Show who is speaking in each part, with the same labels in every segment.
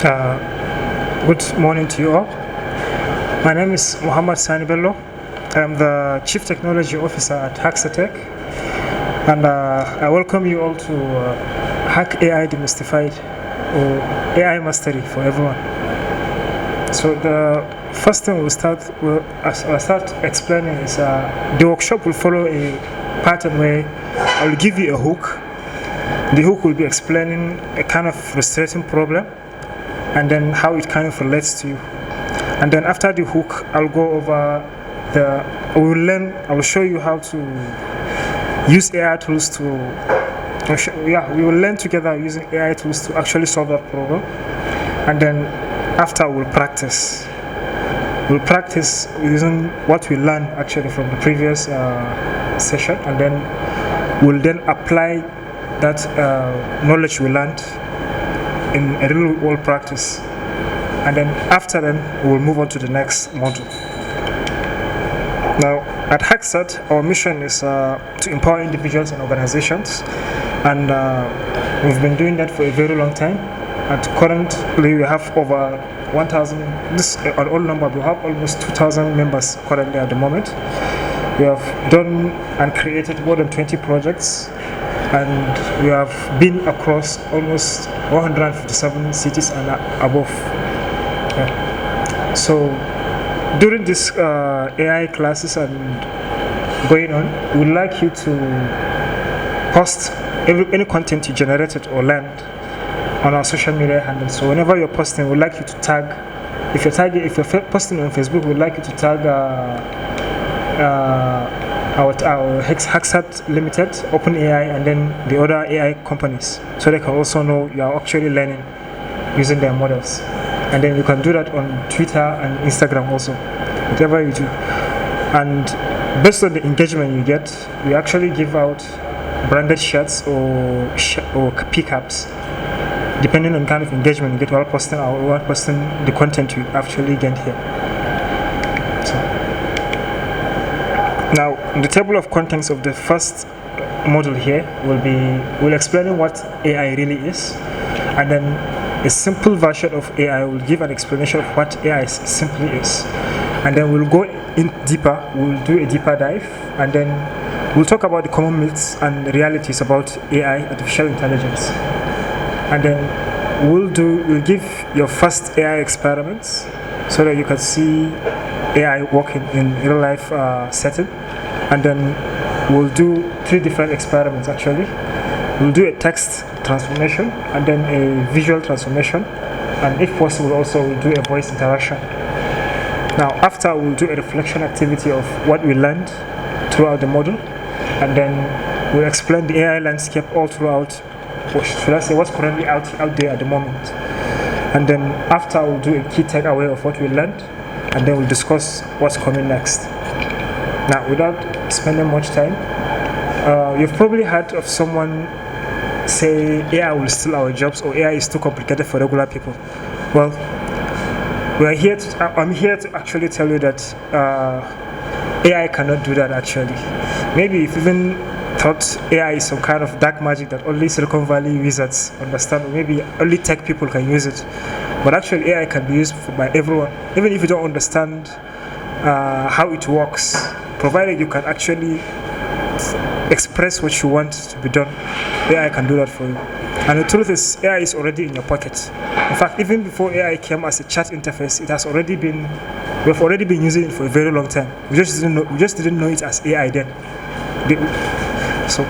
Speaker 1: Good morning to you all. My name is Muhammad Sani Bello. I'm the Chief Technology Officer at Haxatech, and I welcome you all to Hack AI Demystified, or AI Mastery for everyone. So the first thing I'll start explaining is the workshop will follow a pattern where I'll give you a hook. The hook will be explaining a kind of frustrating problem, and then how it kind of relates to you. And then after the hook, I'll go over I will show you how to use AI tools to, we will learn together using AI tools to actually solve that problem. And then after we'll practice. We'll practice using what we learned actually from the previous session, and then we'll then apply that knowledge we learned in a real world practice, and then after then we'll move on to the next module. Now at Hacksat, our mission is to empower individuals and organizations, and we've been doing that for a very long time. And currently we have over 1,000, this is an old number, we have almost 2,000 members currently at the moment. We have done and created more than 20 projects, and we have been across almost 157 cities and above. Yeah. So during this AI classes and going on, we'd like you to post any content you generated or learned on our social media handles. So whenever you're posting, we'd like you to tag. If you're posting on Facebook, we'd like you to tag our Hacksat Limited, OpenAI, and then the other AI companies, so they can also know you are actually learning using their models. And then you can do that on Twitter and Instagram also, whatever you do. And based on the engagement you get, we actually give out branded shirts or pickups, depending on the kind of engagement you get while posting the content you actually get here. Now, the table of contents of the first module here will explain what AI really is, and then a simple version of AI will give an explanation of what AI simply is, and then we'll go in deeper. We'll do a deeper dive, and then we'll talk about the common myths and realities about AI, artificial intelligence, and then we'll give your first AI experiments so that you can see AI working in real life setting. And then we'll do 3 different experiments actually. We'll do a text transformation, and then a visual transformation, and if possible also we'll do a voice interaction. Now after, we'll do a reflection activity of what we learned throughout the module, and then we'll explain the AI landscape all throughout, or should I say what's currently out there at the moment. And then after, we'll do a key takeaway of what we learned, and then we'll discuss what's coming next. Now, without spending much time, you've probably heard of someone say AI will steal our jobs, or AI is too complicated for regular people. Well, I'm here to actually tell you that AI cannot do that actually. Maybe you've even thought AI is some kind of dark magic that only Silicon Valley wizards understand, or maybe only tech people can use it. But actually AI can be used by everyone, even if you don't understand how it works, provided you can actually express what you want to be done. AI can do that for you. And the truth is, AI is already in your pocket. In fact, even before AI came as a chat interface, we've already been using it for a very long time. We just didn't know it as AI then. So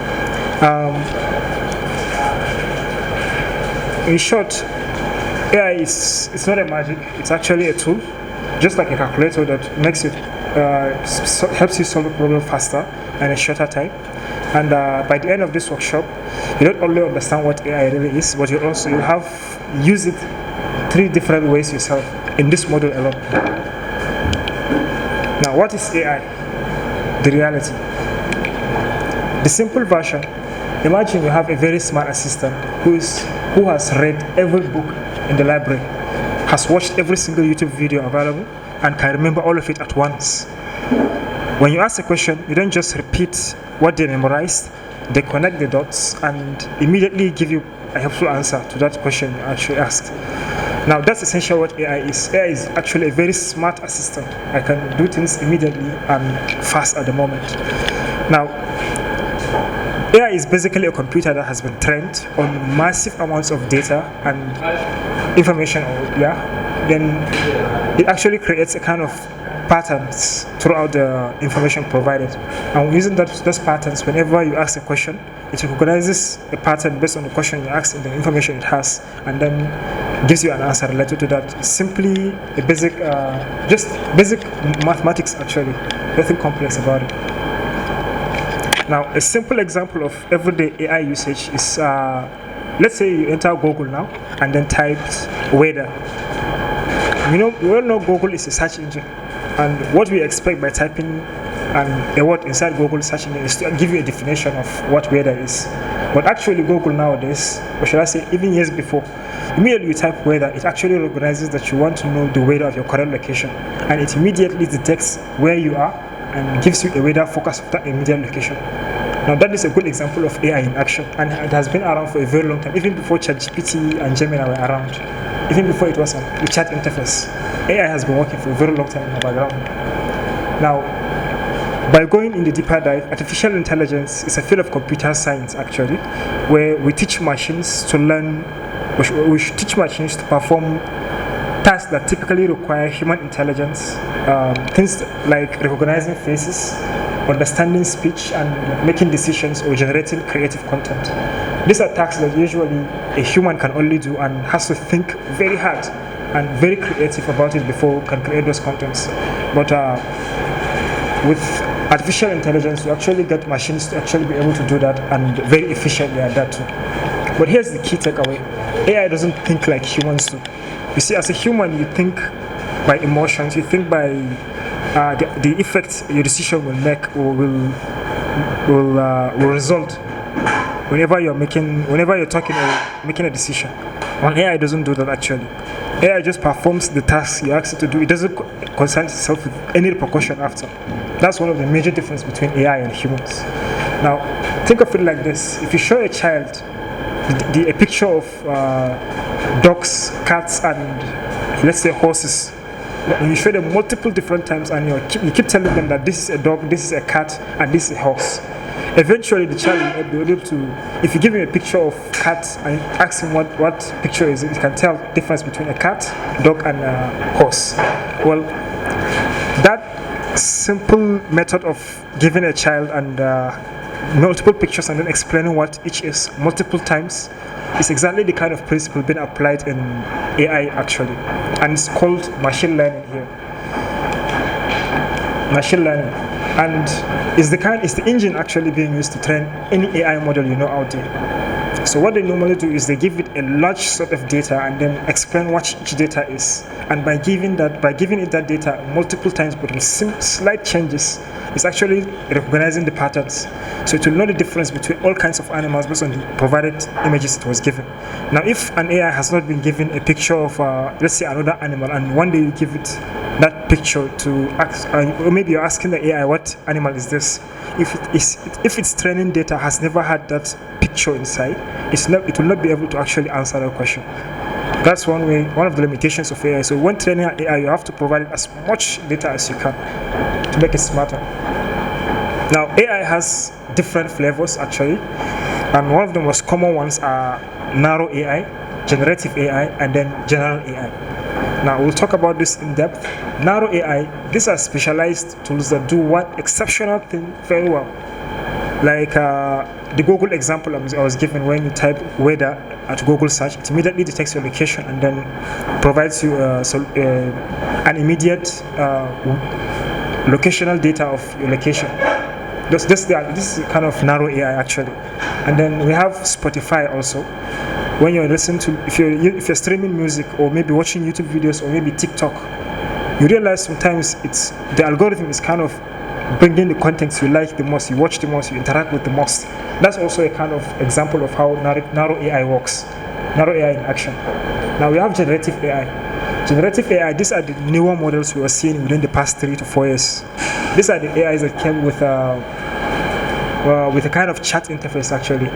Speaker 1: in short, AI it's not a magic, it's actually a tool, just like a calculator that makes it helps you solve a problem faster and a shorter time. And by the end of this workshop, you don't only understand what AI really is, but you have used it 3 different ways yourself in this module alone. Now, what is AI? The reality. The simple version: imagine you have a very smart assistant who has read every book in the library, has watched every single YouTube video available, and can remember all of it at once. When you ask a question, you don't just repeat what they memorized, they connect the dots and immediately give you a helpful answer to that question you actually asked. Now that's essentially what AI is. AI is actually a very smart assistant. I can do things immediately and fast at the moment. Now, AI is basically a computer that has been trained on massive amounts of data and information, then it actually creates a kind of patterns throughout the information provided. And using those patterns, whenever you ask a question, it recognizes a pattern based on the question you ask and the information it has, and then gives you an answer related to that. It's simply a basic, just basic mathematics actually, nothing complex about it. Now, a simple example of everyday AI usage is, let's say you enter Google now and then type weather. We all know Google is a search engine, and what we expect by typing a word inside Google search engine is to give you a definition of what weather is. But actually, Google nowadays, or should I say, even years before, immediately you type weather, it actually recognizes that you want to know the weather of your current location, and it immediately detects where you are and gives you a weather forecast of that immediate location. Now that is a good example of AI in action, and it has been around for a very long time, even before ChatGPT and Gemini were around, even before it was a chat interface. AI has been working for a very long time in the background. Now, by going in the deeper dive, artificial intelligence is a field of computer science actually, where we teach machines to learn, we should teach machines to perform tasks that typically require human intelligence, things like recognizing faces, understanding speech, and making decisions or generating creative content. These are tasks that usually a human can only do and has to think very hard and very creative about it before can create those contents. But with artificial intelligence, you actually get machines to actually be able to do that, and very efficiently at that too. But here's the key takeaway: AI doesn't think like humans do. You see, as a human, you think by emotions, you think by the effect your decision will make or will result whenever you're talking or making a decision. Well, AI doesn't do that actually. AI just performs the tasks you ask it to do. It doesn't concern itself with any repercussion after. That's one of the major differences between AI and humans. Now, think of it like this: if you show a child a picture of dogs, cats, and let's say horses, when you show them multiple different times and you keep telling them that this is a dog, this is a cat, and this is a horse, eventually the child will be able to, if you give him a picture of cat and ask him what picture is it, he can tell the difference between a cat, dog, and a horse. Well, that simple method of giving a child and multiple pictures and then explaining what each is multiple times is exactly the kind of principle being applied in AI actually, and it's called machine learning here. Machine learning, and it's the engine actually being used to train any AI model out there. So what they normally do is they give it a large set of data and then explain what each data is, and by giving it that data multiple times but with slight changes, it's actually recognizing the patterns. So it will know the difference between all kinds of animals based on the provided images it was given. Now, if an AI has not been given a picture of, let's say, another animal, and one day you give it that picture to ask, or maybe you're asking the AI, what animal is this? If its training data has never had that picture inside, it will not be able to actually answer that question. That's one of the limitations of AI. So when training an AI, you have to provide it as much data as you can to make it smarter. Now, AI has different flavors actually, and one of the most common ones are narrow AI, generative AI, and then general AI. Now, we'll talk about this in depth. Narrow AI, these are specialized tools that do one exceptional thing very well. Like the Google example I was given, when you type weather at Google search, it immediately detects your location and then provides you an immediate locational data of your location. This is kind of narrow AI actually. And then we have Spotify also. When you're listening to, if you're streaming music or maybe watching YouTube videos or maybe TikTok, you realize sometimes the algorithm is kind of bringing the contents you like the most, you watch the most, you interact with the most. That's also a kind of example of how narrow AI works. Narrow AI in action. Now we have generative AI. Generative AI, these are the newer models we are seeing within the past 3 to 4 years. These are the AIs that came with a kind of chat interface actually.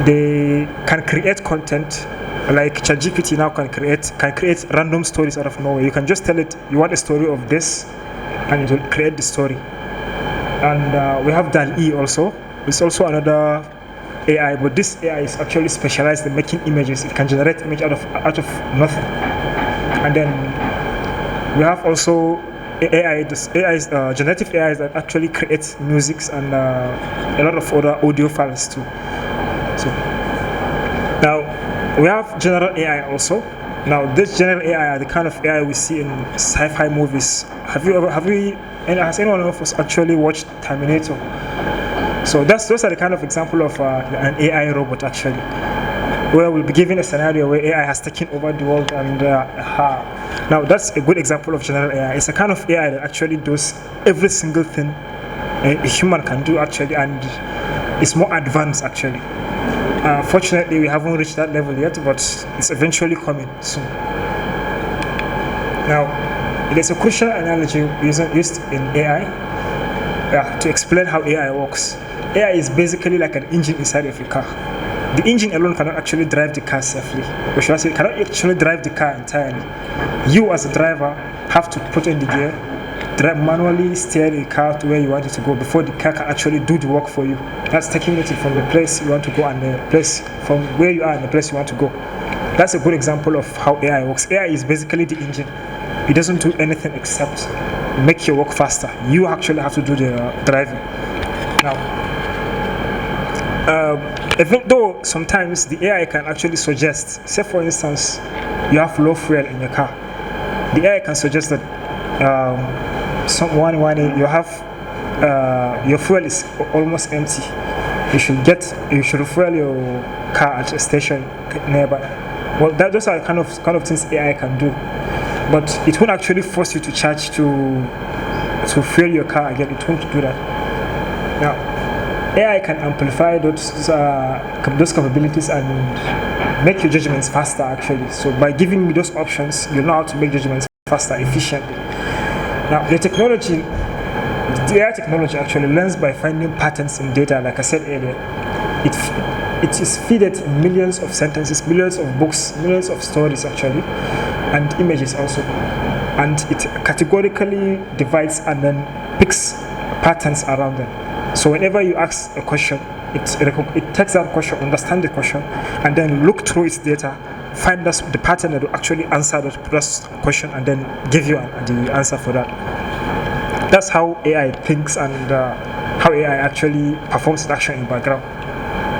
Speaker 1: They can create content Like ChatGPT now can create random stories out of nowhere. You can just tell it you want a story of this, and it will create the story. And we have DAL-E also. It's also another AI, but this AI is actually specialized in making images. It can generate image out of nothing. And then we have also AI. This AI is generative AI that actually creates music and a lot of other audio files too. So now we have general AI also. Now this general AI are the kind of AI we see in sci-fi movies. Has anyone of us actually watched Terminator? So those are the kind of example of an AI robot actually, where we'll be given a scenario where AI has taken over the world, and now that's a good example of general AI. It's a kind of AI that actually does every single thing a human can do actually, and it's more advanced actually. Fortunately, we haven't reached that level yet, but it's eventually coming soon. Now, there's a crucial analogy used in AI to explain how AI works. AI is basically like an engine inside of a car. The engine alone cannot actually drive the car safely, or should I say, cannot actually drive the car entirely. You as a driver have to put in the gear, manually steer the car to where you want it to go before the car can actually do the work for you. That's taking it from the place you want to go and the place from where you are and the place you want to go. That's a good example of how AI works. AI is basically the engine. It doesn't do anything except make your work faster. You actually have to do the driving. Now, even though sometimes the AI can actually suggest, say for instance, you have low fuel in your car, the AI can suggest that you have your fuel is almost empty. You should refuel your car at a station nearby. Well, those are kind of things AI can do, but it won't actually force you to charge to fuel your car again. It won't do that. Now, AI can amplify those capabilities and make your judgments faster actually. So by giving me those options, you know how to make judgments faster, efficiently. Now, the AI technology actually learns by finding patterns in data. Like I said earlier, it is fed millions of sentences, millions of books, millions of stories actually, and images also. And it categorically divides and then picks patterns around them. So whenever you ask a question, it takes that question, understand the question, and then look through its data, find the pattern that will actually answer that question, and then give you the answer for that. That's how AI thinks and how AI actually performs its action in the background.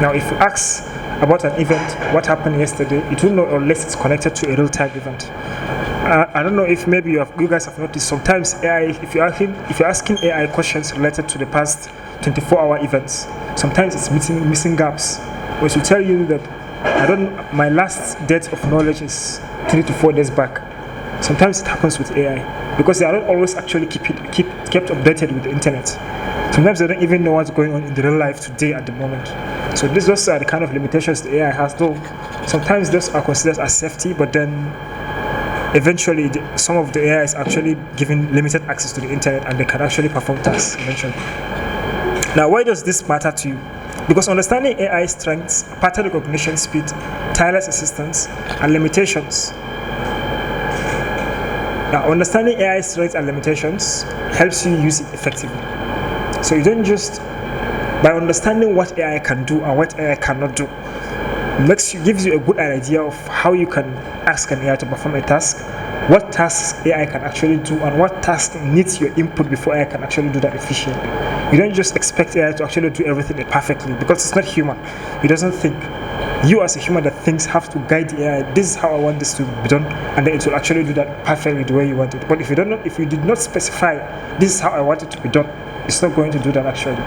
Speaker 1: Now, if you ask about an event, what happened yesterday, it will know unless it's connected to a real-time event. I don't know if maybe you guys have noticed sometimes AI, if you're asking AI questions related to the past 24-hour events, sometimes it's missing gaps. Which will tell you that my last date of knowledge is 3 to 4 days back. Sometimes it happens with AI because they are not always actually kept updated with the internet. Sometimes they don't even know what's going on in the real life today at the moment. So those are the kind of limitations the AI has, though sometimes those are considered as safety, but then eventually some of the AI is actually given limited access to the internet and they can actually perform tasks eventually. Now, why does this matter to you? Because understanding AI strengths, pattern recognition speed, tireless assistance, and limitations. Now, understanding AI strengths and limitations helps you use it effectively. So you don't just, by understanding what AI can do and what AI cannot do, gives you a good idea of how you can ask an AI to perform a task, what tasks AI can actually do, and what task needs your input before AI can actually do that efficiently. You don't just expect AI to actually do everything perfectly because it's not human. It doesn't think. You as a human that thinks have to guide the AI. This is how I want this to be done, and then it will actually do that perfectly the way you want it. But if you did not specify this is how I want it to be done, it's not going to do that actually.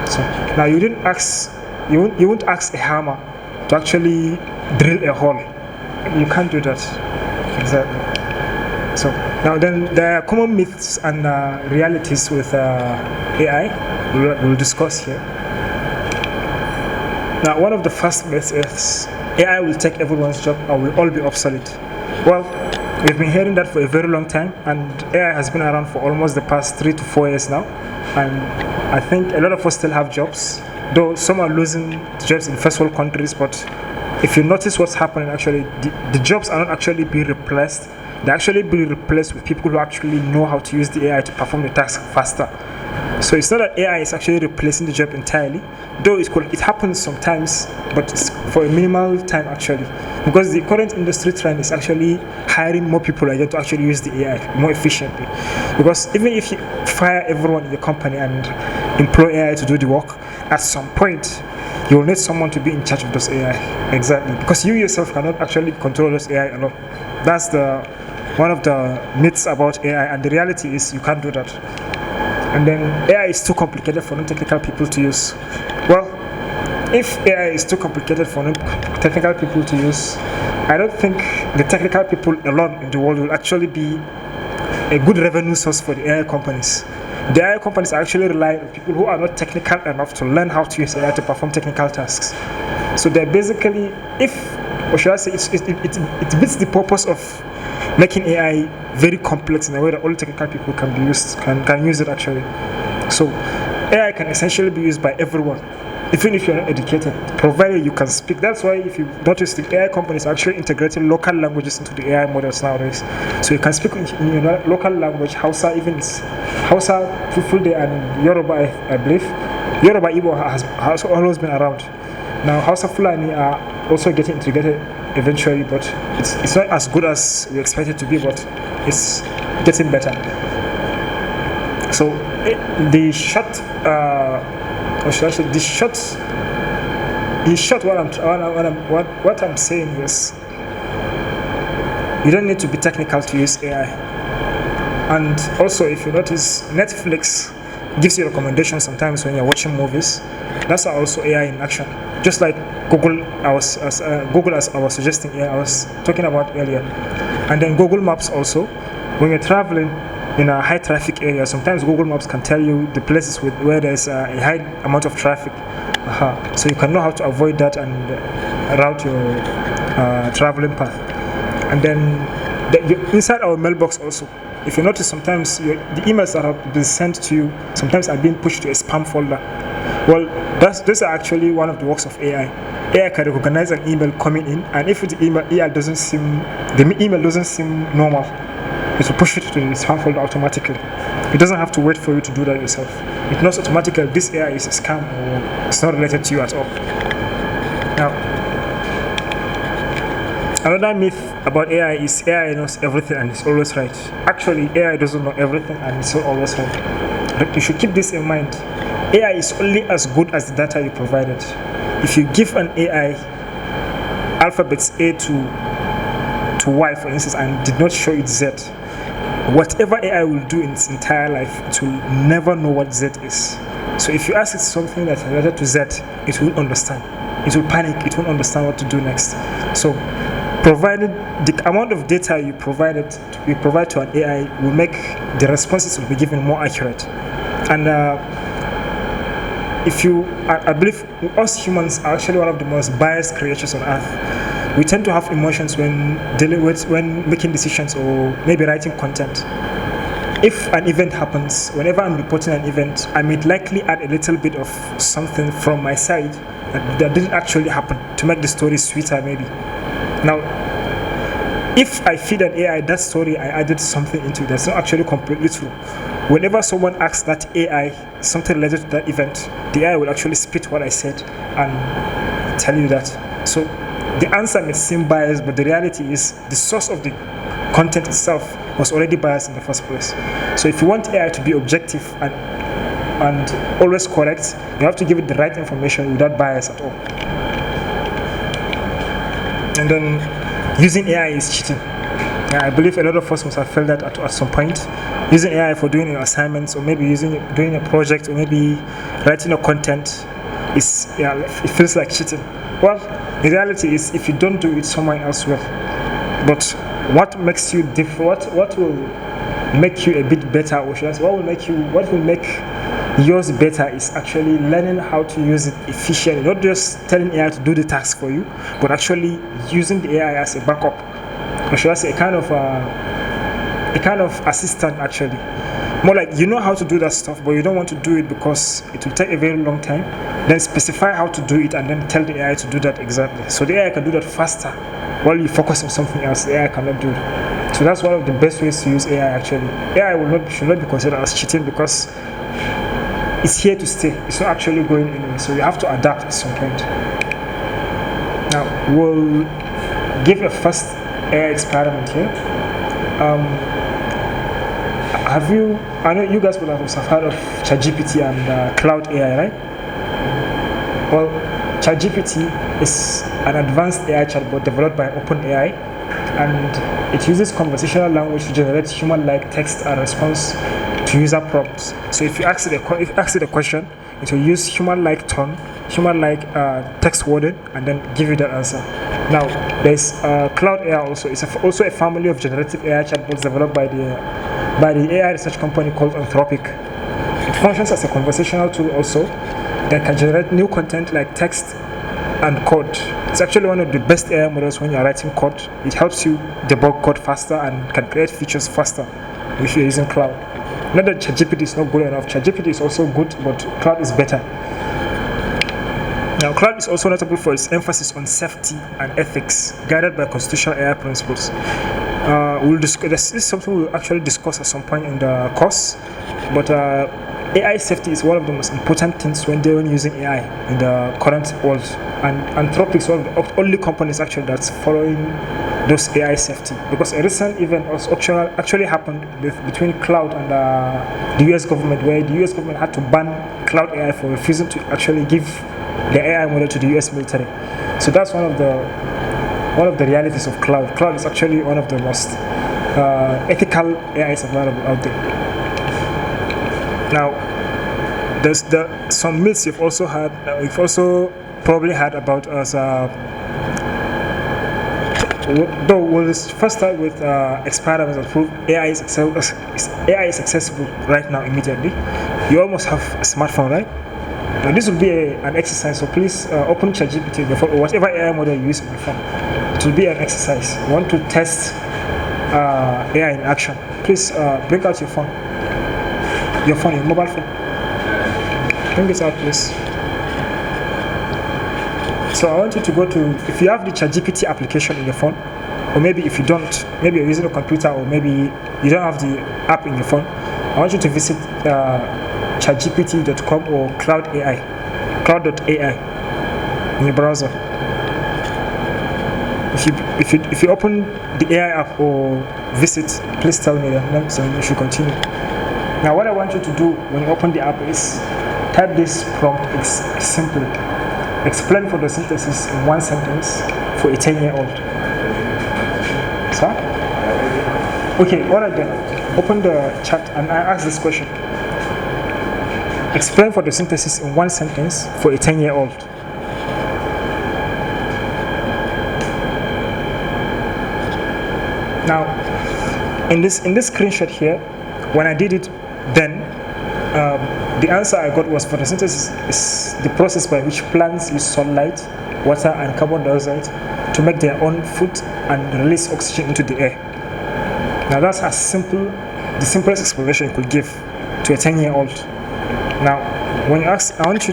Speaker 1: So now you won't ask a hammer to actually drill a hole. You can't do that. Exactly. So now then there are common myths and realities with AI we'll discuss here. Now, one of the first myths is AI will take everyone's job and will all be obsolete. Well, we've been hearing that for a very long time, and AI has been around for almost the past 3 to 4 years now. And I think a lot of us still have jobs, though some are losing jobs in first world countries, but if you notice what's happening, actually, the jobs are not actually being replaced. They're actually being replaced with people who actually know how to use the AI to perform the task faster. So it's not that AI is actually replacing the job entirely, though it happens sometimes, but it's for a minimal time actually. Because the current industry trend is actually hiring more people again to actually use the AI more efficiently. Because even if you fire everyone in the company and employ AI to do the work, at some point you will need someone to be in charge of those AI. Exactly. Because you yourself cannot actually control those AI alone. That's one of the myths about AI, and the reality is you can't do that. And then AI is too complicated for non-technical people to use. Well, if AI is too complicated for non-technical people to use, I don't think the technical people alone in the world will actually be a good revenue source for the AI companies. The AI companies actually rely on people who are not technical enough to learn how to use AI to perform technical tasks. So they're basically, or should I say, it beats the purpose of making AI very complex in a way that all technical people can use it actually. So AI can essentially be used by everyone, even if you're not educated, provided you can speak. That's why if you notice, the AI companies are actually integrating local languages into the AI models nowadays. So you can speak in your local language, Hausa, even Hausa, Fulfulde, and Yoruba, I believe. Yoruba Igbo has always been around. Now Hausa Fulani are also getting integrated eventually, but it's not as good as we expect it to be, but it's getting better. So the short what I'm saying is, you don't need to be technical to use AI. And also, if you notice, Netflix gives you recommendations sometimes when you're watching movies. That's also AI in action. Just like Google, as I was suggesting here, I was talking about earlier. And then Google Maps also, when you're traveling in a high traffic area, sometimes Google Maps can tell you the places where there's a high amount of traffic. So you can know how to avoid that and route your traveling path. And then inside our mailbox also, if you notice, sometimes the emails that have been sent to you sometimes are being pushed to a spam folder. Well, those are actually one of the works of AI. AI can recognize an email coming in, and if the email doesn't seem normal, it will push it to the spam folder automatically. It doesn't have to wait for you to do that yourself. It knows automatically this AI is a scam or it's not related to you at all. Now, another myth about AI is AI knows everything and is always right. Actually, AI doesn't know everything and it's not always right. But you should keep this in mind. AI is only as good as the data you provided. If you give an AI alphabets A to Y, for instance, and did not show it Z, whatever AI will do in its entire life, it will never know what Z is. So if you ask it something that's related to Z, it will understand. It will panic. It won't understand what to do next. So, provided the amount of data you provide to an AI will make the responses will be given more accurate. And I believe us humans are actually one of the most biased creatures on earth. We tend to have emotions when making decisions or maybe writing content. If an event happens, whenever I'm reporting an event, I may likely add a little bit of something from my side that didn't actually happen to make the story sweeter maybe. Now, if I feed an AI that story, I added something into it that's not actually completely true. Whenever someone asks that AI something related to that event, the AI will actually spit what I said and tell you that. So the answer may seem biased, but the reality is the source of the content itself was already biased in the first place. So if you want AI to be objective and always correct, you have to give it the right information without bias at all. And then using AI is cheating. I believe a lot of us must have felt that at some point. Using AI for doing your assignments, or maybe doing a project, or maybe writing your content, it feels like cheating. Well, the reality is, if you don't do it, someone else will. But what makes you different? What will make you a bit better, or what will make yours better is actually learning how to use it efficiently. Not just telling AI to do the task for you, but actually using the AI as a backup, or should I say, a kind of assistant actually. More like you know how to do that stuff, but you don't want to do it because it will take a very long time. Then specify how to do it and then tell the AI to do that exactly. So the AI can do that faster while you focus on something else the AI cannot do. So that's one of the best ways to use AI actually. AI should not be considered as cheating because it's here to stay. It's not actually going anywhere. So you have to adapt at some point. Now we'll give a first AI experiment here. I know you guys would have heard of ChatGPT and Cloud AI, right? Well, ChatGPT is an advanced AI chatbot developed by OpenAI, and it uses conversational language to generate human-like text and response to user prompts. So if you ask it a question, it will use human-like tone, human-like text wording, and then give you that answer. Now, there's Cloud AI also. It's also a family of generative AI chatbots developed by the AI research company called Anthropic. It functions as a conversational tool also that can generate new content like text and code. It's actually one of the best AI models when you're writing code. It helps you debug code faster and can create features faster if you're using Cloud. Not that ChatGPT is not good enough. ChatGPT is also good, but Cloud is better. Now, Cloud is also notable for its emphasis on safety and ethics, guided by constitutional AI principles. This is something we'll actually discuss at some point in the course, but AI safety is one of the most important things when using AI in the current world. And Anthropic is one of the only companies actually that's following those AI safety. Because a recent event actually happened between Cloud and the US government, where the US government had to ban Cloud AI for refusing to actually give the AI model to the US military. So that's one of the realities of Cloud. Cloud is actually one of the most ethical AIs available out there. Now, there's some myths you've also probably heard about us. Though we'll first start with experiments that prove AI is accessible right now immediately. You almost have a smartphone, right? Now this will be an exercise, so please open ChatGPT or whatever AI model you use on your phone. It will be an exercise. You want to test AI in action. Please bring out your phone, your mobile phone. Bring it out, please. So I want you to go to, if you have the ChatGPT application in your phone, or maybe if you don't, maybe you're using a computer, or maybe you don't have the app in your phone, I want you to visit chatgpt.com or cloud.ai in your browser. If you open the AI app or visit, please tell me that, so you should continue. Now what I want you to do when you open the app is type this prompt. It's simple. Explain photosynthesis in one sentence for a 10-year-old. So? Okay, alright then. Open the chat and I ask this question. Explain photosynthesis in one sentence for a 10-year-old. Now, in this screenshot here, when I did it then, the answer I got was photosynthesis is the process by which plants use sunlight, water, and carbon dioxide to make their own food and release oxygen into the air. Now that's the simplest explanation you could give to a 10-year-old. Now, when you ask, I want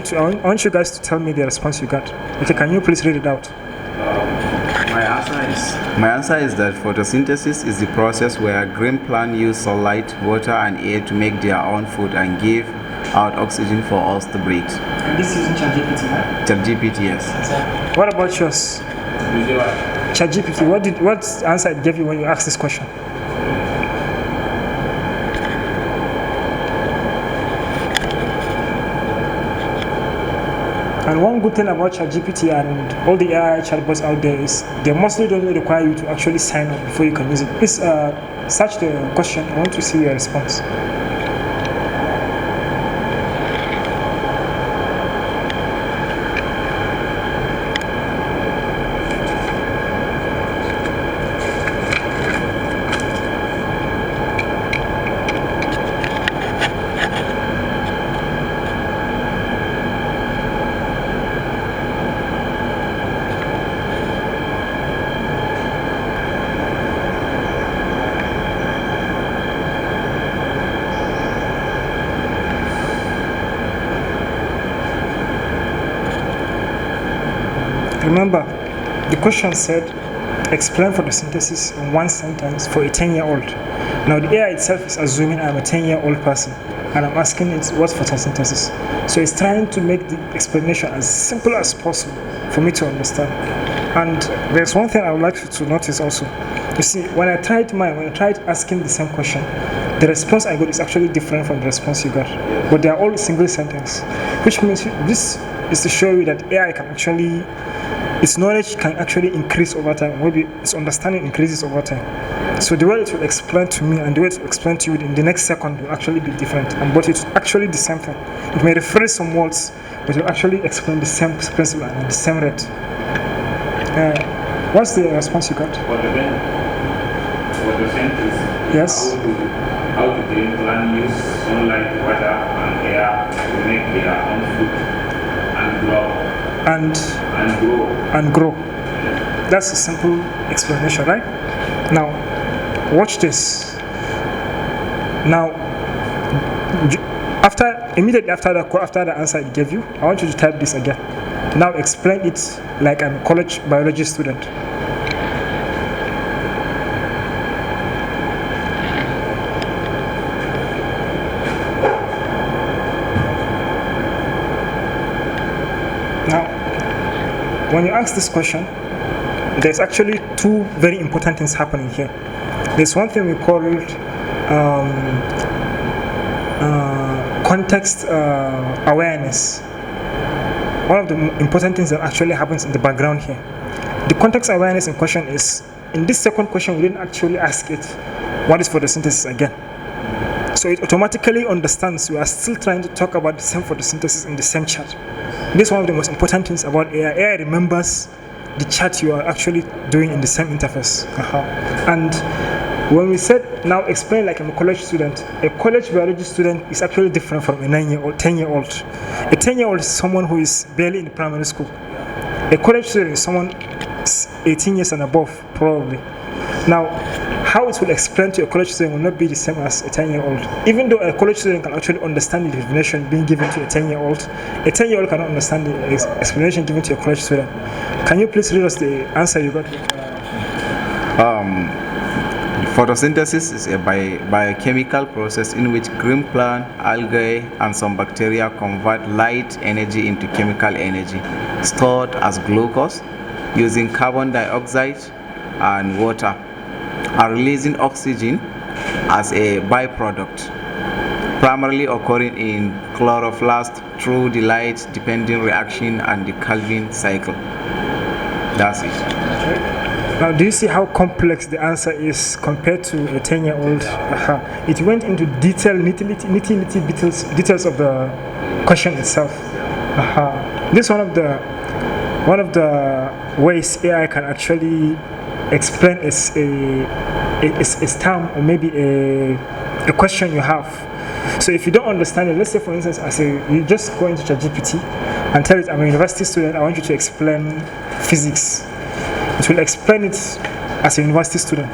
Speaker 1: you guys to tell me the response you got. Okay, can you please read it out?
Speaker 2: My answer is that photosynthesis is the process where green plants use sunlight, water, and air to make their own food and give out oxygen for us to breathe.
Speaker 1: And this is using ChatGPT, right?
Speaker 2: ChatGPT, yes.
Speaker 1: What about yours? ChatGPT, what answer it gave you when you asked this question? And one good thing about ChatGPT and all the AI chatbots out there is they mostly don't require you to actually sign up before you can use it. Please search the question. I want to see your response. question said, explain photosynthesis in one sentence for a 10-year-old. Now the AI itself is assuming I'm a 10-year-old person, and I'm asking it what's photosynthesis. So it's trying to make the explanation as simple as possible for me to understand. And there's one thing I would like you to notice also. You see, when I tried asking the same question, the response I got is actually different from the response you got. But they are all single sentence, which means this is to show you that AI can actually, its knowledge can actually increase over time. Maybe its understanding increases over time. So the way it will explain to me and the way it will explain to you in the next second will actually be different. But it's actually the same thing. It may rephrase some words, but it will actually explain the same principle and the same rate. What's the response you got?
Speaker 3: For the sentence,
Speaker 1: yes.
Speaker 3: How to green plant use sunlight, water, and air to make their own food and grow. That's a simple explanation, right? Now, watch this. Now, immediately after the answer I gave you, I want you to type this again. Now explain it like I'm a college biology student. Now, when you ask this question, there's actually two very important things happening here. There's one thing we call context awareness. One of the important things that actually happens in the background here. The context awareness in question is, in this second question, we didn't actually ask it, what is photosynthesis again? So it automatically understands we are still trying to talk about the same photosynthesis in the same chat. This is one of the most important things about AI. AI remembers the chat you are actually doing in the same interface. And when we said, now explain like I'm a college student, a college biology student is actually different from a 9-year-old, 10-year-old. A 10-year-old is someone who is barely in primary school. A college student is someone 18 years and above, probably. Now, how it will explain to a college student will not be the same as a 10-year-old. Even though a college student can actually understand the definition being given to a 10-year-old, a 10-year-old cannot understand the explanation given to a college student. Can you please read us the answer you got?
Speaker 2: Photosynthesis is a biochemical process in which green plant, algae, and some bacteria convert light energy into chemical energy, stored as glucose, using carbon dioxide and water, and releasing oxygen as a byproduct, primarily occurring in chloroplast through the light-dependent reaction and the Calvin cycle. That's it.
Speaker 1: Now, do you see how complex the answer is compared to a 10-year-old? It went into nitty-gritty details of the question itself. This is one of the ways AI can actually explain a term or maybe a question you have. So if you don't understand it, let's say for instance, you just go into ChatGPT and tell it, I'm a university student, I want you to explain physics. It will explain it as a university student.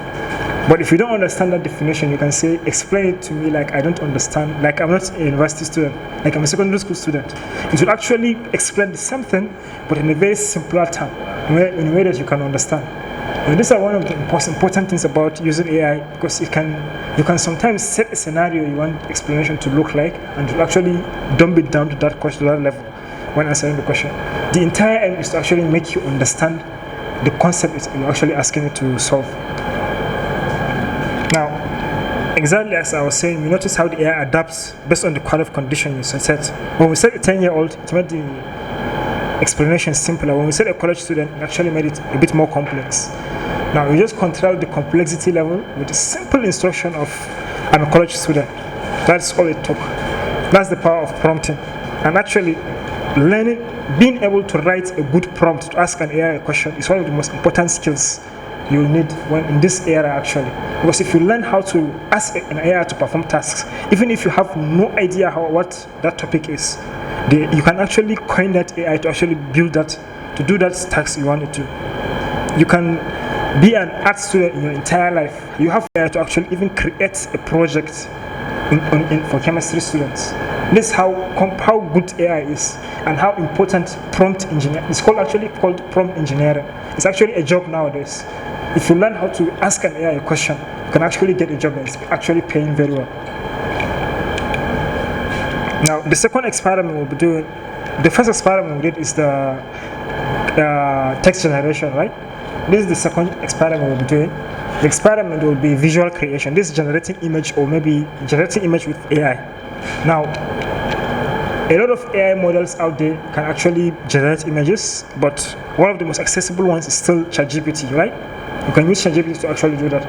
Speaker 1: But if you don't understand that definition, you can say, explain it to me like I don't understand, like I'm not a university student, like I'm a secondary school student. It will actually explain the same thing, but in a very simpler term, in a way that you can understand. And these are one of the most important things about using AI, because you can sometimes set a scenario you want explanation to look like, and to actually dumb it down to that question, to that level when answering the question. The entire aim is to actually make you understand the concept you're actually asking it to solve. Now, exactly as I was saying, you notice how the AI adapts based on the kind of condition you set. When we said a 10-year-old, it made the explanation simpler. When we said a college student, it actually made it a bit more complex. Now, we just control the complexity level with a simple instruction of, I'm a college student. That's all it took. That's the power of prompting. And actually, being able to write a good prompt to ask an AI a question is one of the most important skills you will need when in this era actually. Because if you learn how to ask an AI to perform tasks, even if you have no idea what that topic is, you can actually coin that AI to actually build that, to do that task you want it to. You can be an art student in your entire life. You have AI to actually even create a project for chemistry students.
Speaker 3: This is how good AI is and how important prompt engineering. It's actually called prompt engineering. It's actually a job nowadays. If you learn how to ask an AI a question, you can actually get a job that's actually paying very well. Now, the second experiment we'll be doing, the first experiment we did is the text generation, right? This is the second experiment we'll be doing. The experiment will be visual creation. This is generating image, or maybe generating image with AI. Now, a lot of AI models out there can actually generate images, but one of the most accessible ones is still ChatGPT, right? You can use ChatGPT to actually do that.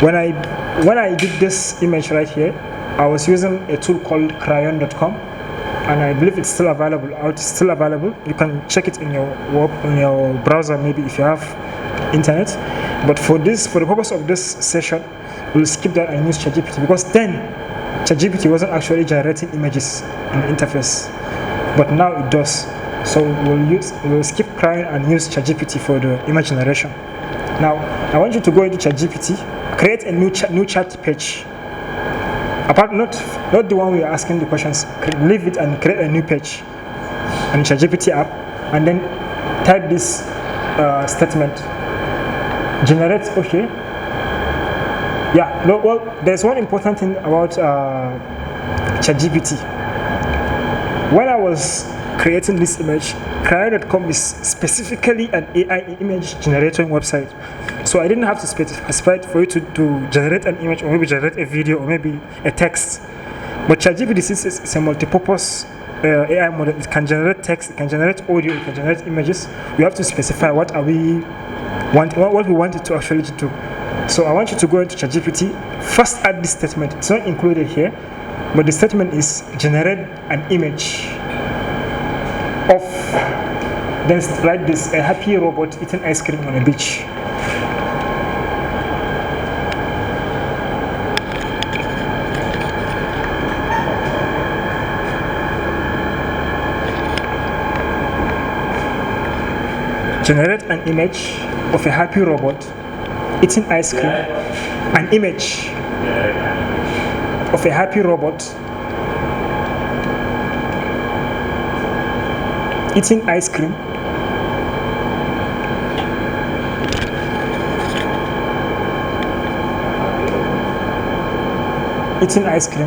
Speaker 3: When I did this image right here, I was using a tool called crayon.com, and I believe it's still available. It's still available. You can check it in your browser, maybe if you have internet. But for the purpose of this session, we'll skip that and use ChatGPT, because then ChatGPT wasn't actually generating images in the interface, but now it does. So we'll skip Crayon and use ChatGPT for the image generation. Now, I want you to go into ChatGPT, create a new chat page. Apart, not the one we are asking the questions. Leave it and create a new page on the ChatGPT app, and then type this statement. Generate. Okay. Yeah. No. Well, there's one important thing about ChatGPT. When I was creating this image, Crayon.com is specifically an AI image generating website. So I didn't have to specify it for you to generate an image, or maybe generate a video, or maybe a text. But ChatGPT, since it's a multi-purpose AI model, it can generate text, it can generate audio, it can generate images. We have to specify what we want it to actually do. So I want you to go into ChatGPT, first add this statement. It's not included here, but the statement is generate an image of, then write this, a happy robot eating ice cream on a beach. Generate an image of a happy robot eating ice cream. An image of a happy robot eating ice cream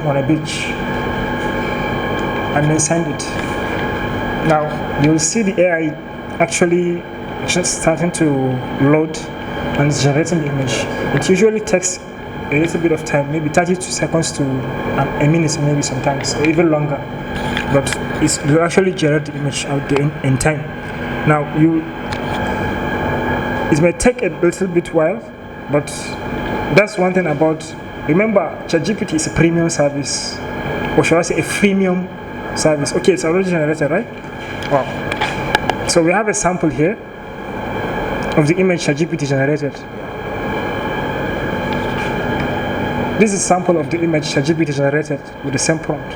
Speaker 3: on a beach, and then send it. Now you'll see the AI actually just starting to load and it's generating the image. It usually takes a little bit of time, maybe 32 seconds to a minute, maybe sometimes, or even longer. But you actually generate the image out there in time. Now it may take a little bit while, but that's one thing about. Remember, ChatGPT is a premium service, or should I say a freemium service? Okay, it's already generated, right? Wow. So we have a sample here of the image ChatGPT generated. This is a sample of the image ChatGPT generated with the same prompt.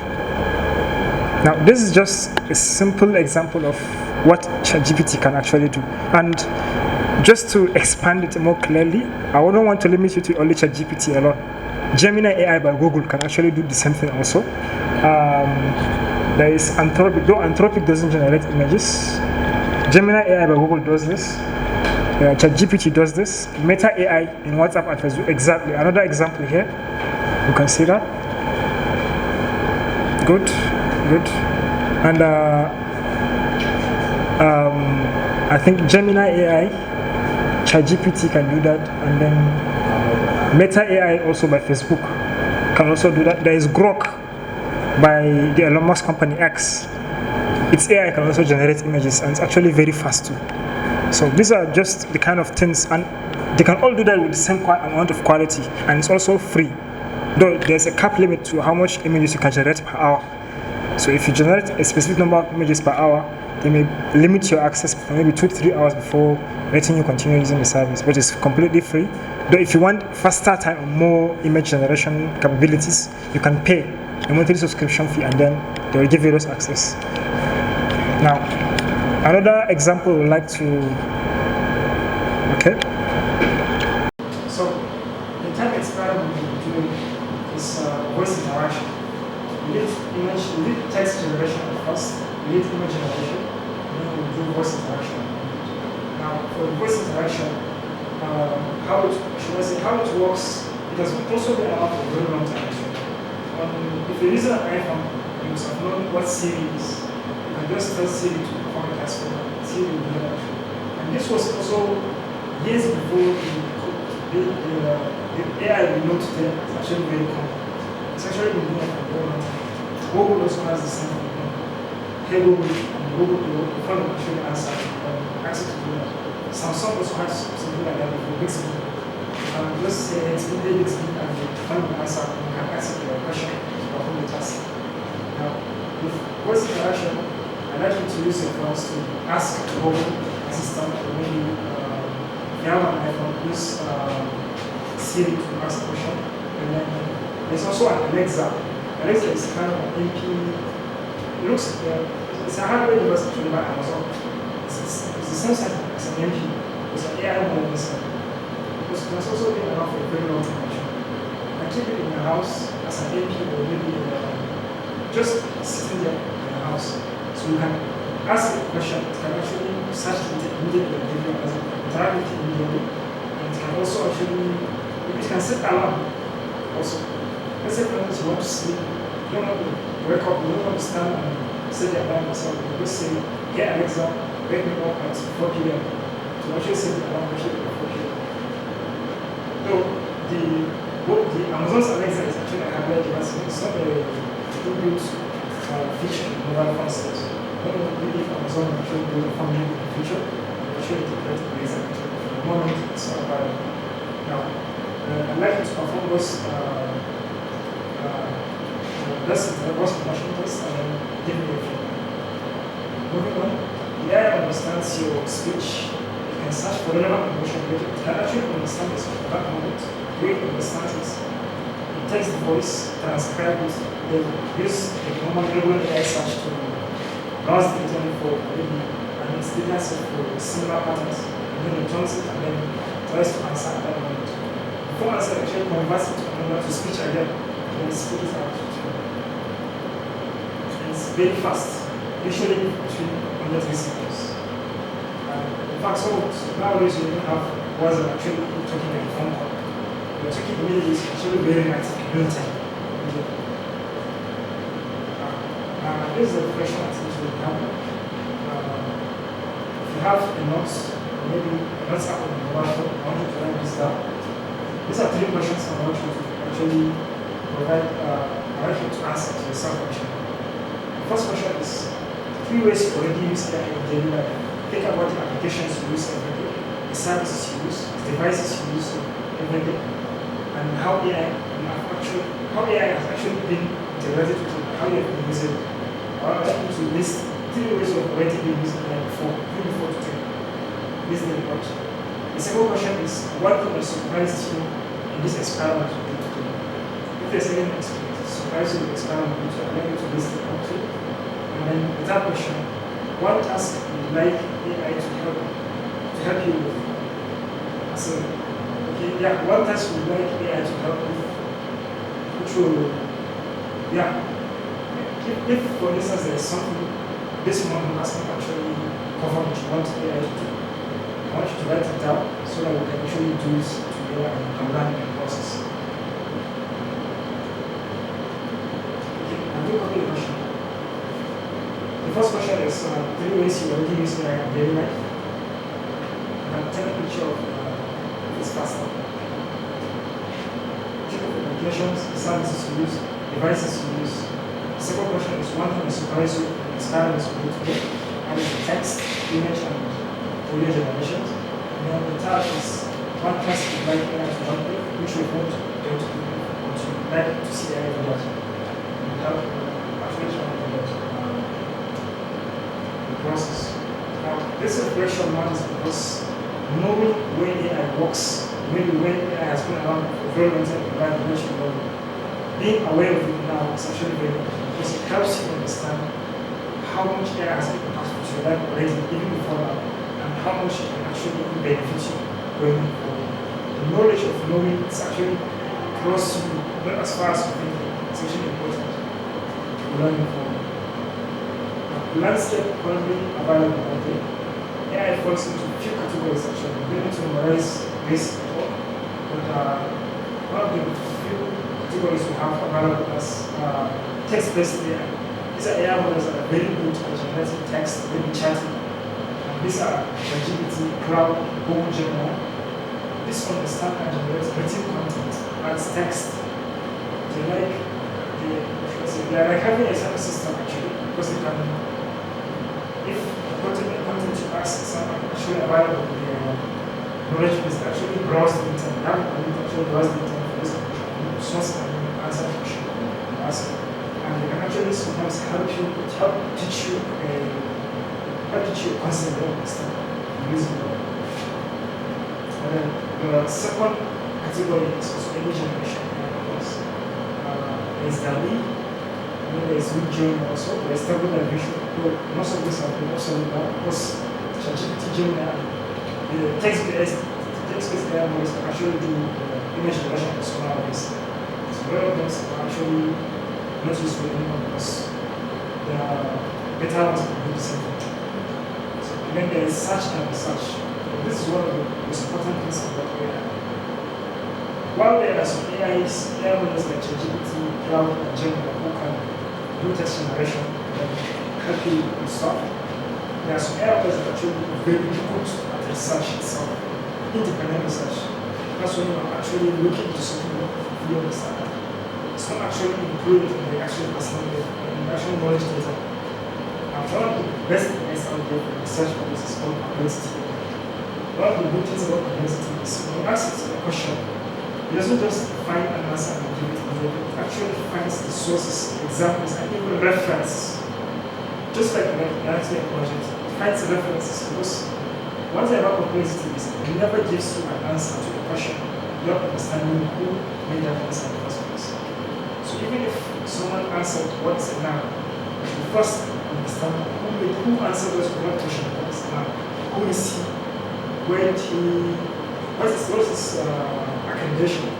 Speaker 3: Now, this is just a simple example of what ChatGPT can actually do. And just to expand it more clearly, I don't want to limit you to only ChatGPT alone. Gemini AI by Google can actually do the same thing also. There is Anthropic, though Anthropic doesn't generate images. Gemini AI by Google does this. ChatGPT does this. Meta AI in WhatsApp and Facebook, exactly. Another example here. You can see that. Good. And I think Gemini AI, ChatGPT can do that, and then Meta AI also by Facebook can also do that. There is Grok by the Elon Musk company X. Its AI can also generate images, and it's actually very fast too. So these are just the kind of things, and they can all do that with the same amount of quality, and it's also free. Though there's a cap limit to how much images you can generate per hour. So if you generate a specific number of images per hour, they may limit your access for maybe 2 to 3 hours before letting you continue using the service, but it's completely free. Though if you want faster time and more image generation capabilities, you can pay a monthly subscription fee, and then they will give you those access. Now, another example we'd like to, okay. So the type of experiment we're doing is voice interaction. we did text generation at first, we did image generation, and then we do voice interaction. Now, for the voice interaction, how it works, it has also been around for a very long time. If you're using an iPhone, you must have known what Siri is. You can just tell Siri to perform a task for you. Siri will do that. And this was also years before the AI we know today is actually very common. It's actually been doing it for a very long time. Google also has the same thing. Hey Google, and Google will actually answer to do that. Samsung also has something like that for Bixby. Just say it's in the Bixby and the phone will answer and you can answer your question to perform the task. Now, with voice interaction, I like you to use your phones to ask the Google Assistant, or maybe if you have an iPhone, use Siri to ask a question. And then there's also an Alexa. Alexa is kind of an MP. It looks, it's a hardware device actually by Amazon. It's the same size as an MP. It's an AI model inside. It has also been around for a very long time. I keep it in the house as an MP, or maybe just sitting there in the house. So you can ask a question, it can actually search it immediately and give you an answer, interact with it immediately. And it can also actually, it can set alarm also. Let's say for instance you want to sleep, you don't want to wake up, you don't want to stand and set the alarm yourself. You just say, hey Alexa, wake me up at 4 p.m. To actually set the alarm actually at 4 p.m. So the Amazon's Alexa is actually a hardware device. It's not a built feature in mobile phone sales. I don't know really if Amazon will actually build a phone in the future. They'll actually integrate Alexa into it. For the moment, it's not available. Now, I'd like you to perform those machine test and then give me a feedback. Moving on, the AI understands your speech. It can search for relevant information related. It can actually understand this at that moment. The way it understands it, it takes the voice, transcribes it, then use the normal regular AI search to browse the internet for maybe an instance of similar patterns, and then it turns it and then tries to answer at that moment. Before answer actually converts it to speech again, and then speaks it out. It's very fast, usually between 100 seconds. In fact, so nowadays you don't have words that actually talking like a phone call. You're talking immediately, it's actually very nice, real time. This is a question that seems to happen. If you have a note, or maybe a notes app on your mobile phone, I want you to write this down. These are 3 questions I want you to actually provide, I want you to answer to yourself actually. The first question is 3 ways you already use AI in daily life. Think about the applications you use every day, the services you use, the devices you use every day, and how AI has actually been integrated with it, how you have been using it. I want you to list 3 ways you have already been using AI before to take. List them out. The second question is, what could have surprised you in this experiment you did today? If there's any surprise you in the experiment you did, I'd like you to list it out too. And then the third question, what task would you like AI to help you with? What task would you like AI to help with? Which will, if for instance there is something this model has not actually covered which you want AI to do, I want you to write it down so that we can actually do this together and can learn in the process. Okay, I'll do a copy of the question. The first question is 3 ways you already use AI in daily life. You can take a picture of this faster. Think of applications, the services you use, devices you use. The second question is, one thing that surprised you in experiments we do today, and it's text, image, and audio generations. And then the third is, one task you'd like AI to help with, which we want them to do, which you'd like to see AI do that. And help actually try to do the process. Now, this reflection matters because knowing where AI works, maybe where AI has been around for very long time, provide information about it. Being aware of it now is actually very important because it helps you understand how much AI has been impactful to your life already, even before now, and how much it can actually benefit you going forward. The knowledge of knowing it's actually close to you, not as far as you think, it's actually important. learning for landscape currently available out there. AI falls into few categories actually. We don't need to memorize this at all, but one of the few categories we have available as text-based AI. These are AI models that are very good at generating text, very chatty. And these are ChatGPT, Cloud, Google Gemini. This understand and generates written content as text. They are like having a certain system actually, because they can, if the content you ask is not actually available, the knowledge is actually browse the internet. They have the ability to actually browse the internet for this source and answer question. And they can actually sometimes help teach you a concept that you understand using it. And then the second category is also image generation. There's DALL-E, and then there's Midjourney also. There's Stable Diffusion. Most of these have been obsolete now because ChatGPT, Gemini, the text-based AI models can actually do image generation also nowadays. So a lot of them are actually not useful anymore because there are better ones that do the same thing. So, and then there is search and research. This is one of the most important things about AI. While there are some AI models like ChatGPT, Cloud, and Gemini who can do text generation and help you with stuff, there are some AI models that are actually very good at research itself, independent research. That's when you're actually looking into something that you understand. It's not actually included in the actual personal data, in the actual knowledge data. And one of the best things out there for research purposes is called complexity. One of the good things about complexity is when you ask it a question, it doesn't just find an answer and give it, but it actually finds the sources, examples, and even references. Just like an IT project, it finds references because one thing about complexity is it never gives you an answer to a question without understanding who made that answer in the first place. So even if someone answered what's a noun, you should first understand who answered what question, what's a noun, who is he, where did he, what is his accreditation?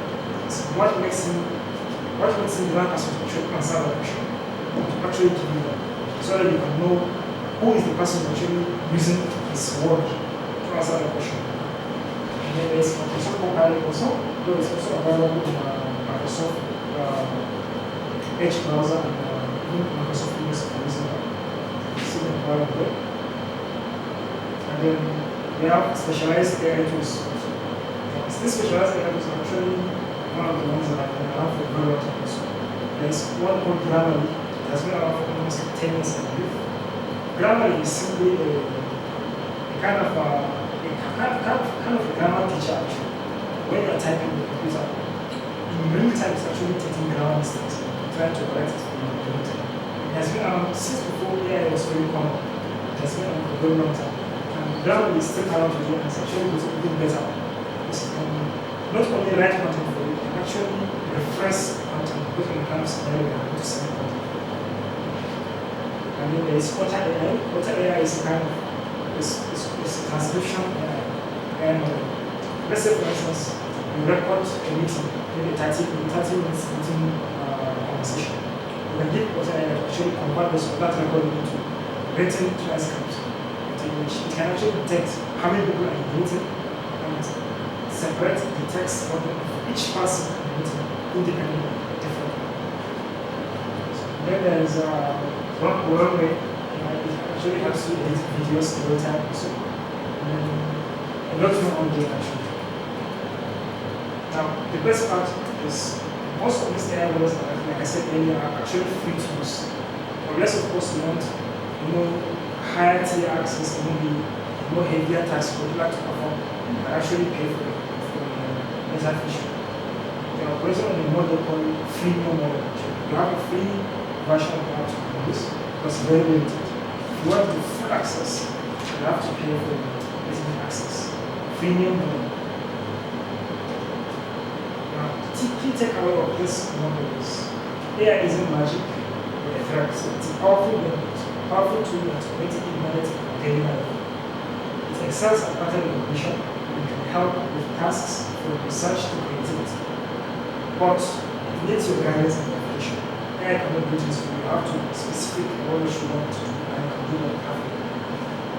Speaker 3: So what makes him the right person to answer that question, to actually give you that, so that you can know who is the person actually using his word to answer that question. And then there's Microsoft Copilot also, though it's also available in Microsoft Edge browser and even Microsoft Windows for using that. See them available there. And then they have specialized AI tools. These specialized AI tools are actually one of the ones that have been around for a very long time. So there's one called Grammarly. It has been around for almost 10 years, I believe. Grammarly is simply a kind of a grammar teacher actually. When you're typing in the computer, in real time it's actually taking grammar mistakes and trying to correct it for you in real time. It has been around since before AI was very common. It has been around for a very long time. And Grammarly is still around today and it's actually getting better. Because it can not only write content for you, it can actually reference content because when it comes to scenario you have to send content. And then there is Otter AI. Otter AI is a kind of a transcription AI model. Let's say for instance, you record a meeting, maybe 30 minutes meeting conversation. You can give Otter AI to actually convert that recording into written transcript, in which it can actually detect how many people are in the meeting and separate the text of each person in the meeting independently, differently. So then there is one way it actually helps you edit videos in real time also. And a lot more on there actually. Now the best part is most of these AI models, like I said earlier, are actually free to use. Unless of course you want higher tier access and maybe more heavier tasks you would like to perform, you can actually pay for the feature. They are based on a model called freemium model. You have a free version of that you can use, but it's very limited. If you want the full access, you have to pay for the basic access. Freemium model. Now, the key takeaway of this model is AI isn't magic or a threat, so it's a powerful tool that makes it embedded in daily life. It excels at pattern recognition and can help with tasks from research to creativity. But it needs your guidance and application. AI cannot do this for you. You have to specific what you should want to do and you can do that perfectly.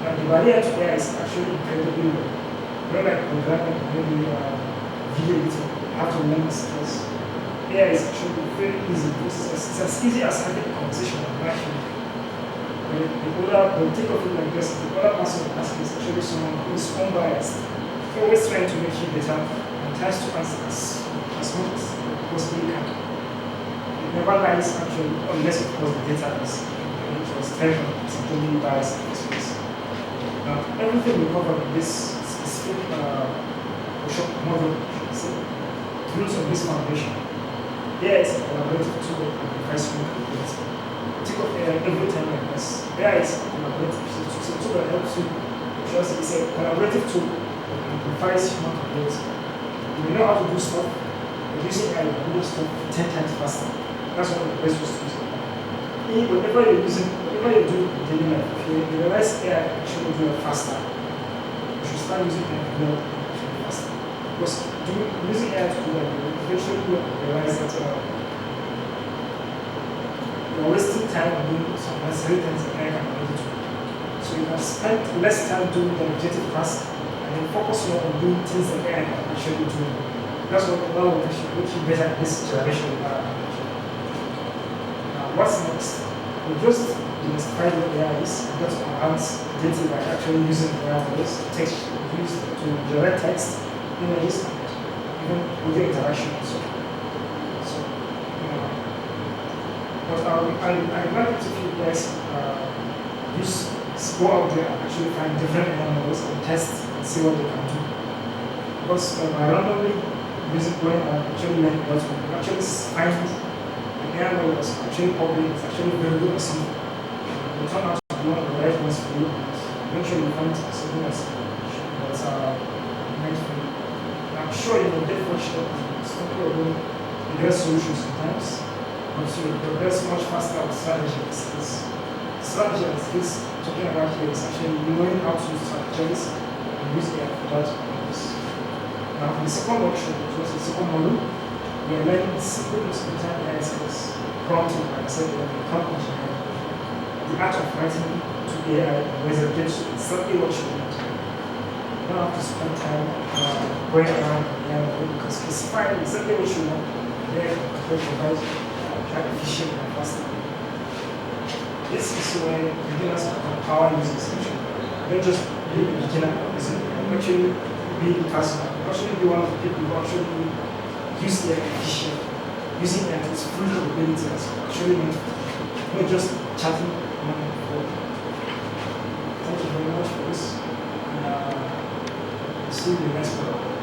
Speaker 3: Now the barrier to AI is actually incredibly low. When like programming, maybe video editing, you have to learn the skills. AI is actually very easy. It's as easy as having a conversation with a machine. The take of it like this, the other person of asking is actually someone who is unbiased, always trying to make you better and tries to answer as much as possibly can. It never lies actually, unless of course the data is taken, it's actually biased in this case. Now, everything we cover in this specific workshop model, builds on this foundation. AI is a collaborative tool that amplifies human capability. Think of AI every time like this. AI is a collaborative tool. It's a tool that helps you. It's a collaborative tool that amplifies human capability. You know how to do stuff, but using AI, you can do stuff 10 times faster. That's one of the best ways to use it. Whatever you're using, whatever you do in daily life, if you realize AI actually do it faster, you should start using AI to do it actually faster. Because using AI to do that, you eventually realize that you're wasting time on doing some necessary things that AI can already do. So you can spend less time doing the repetitive task and then focus more on doing things that AI can actually do. That's what makes you better in this generation. What's next? We just demystified what AI is. We got to enhance data by actually using AI models, text used to generate text, images, and even audio interaction also. But I'd like to see you guys go out there and actually find different AI models and test and see what they can do. Because by randomly going and actually learning what we can actually find an AI model that's actually public, it's actually very good or something. It will turn out to be one of the right ones for you and eventually you find something that's meant for you. I'm sure you will get frustrated and stop your own best solutions sometimes. But you progress much faster with strategy and skills. Strategy and skills talking about here is actually knowing how to use strategies and use AI for that purpose. Now, for the second workshop, which was the second module, we are learning simple time AI skills, prompting, like I said, the prompt engineering, the art of writing to AI and whether it gets exactly what you want. You don't have to spend time going around the AI because specifying exactly what you want, AI can provide efficient and faster. This is where beginners can empower users. Don't just be a beginner, actually be a person, actually be one of the people who actually use their efficient, using it its full capability as actually not just chatting on the phone. Thank you very much for this. And see you in the next one.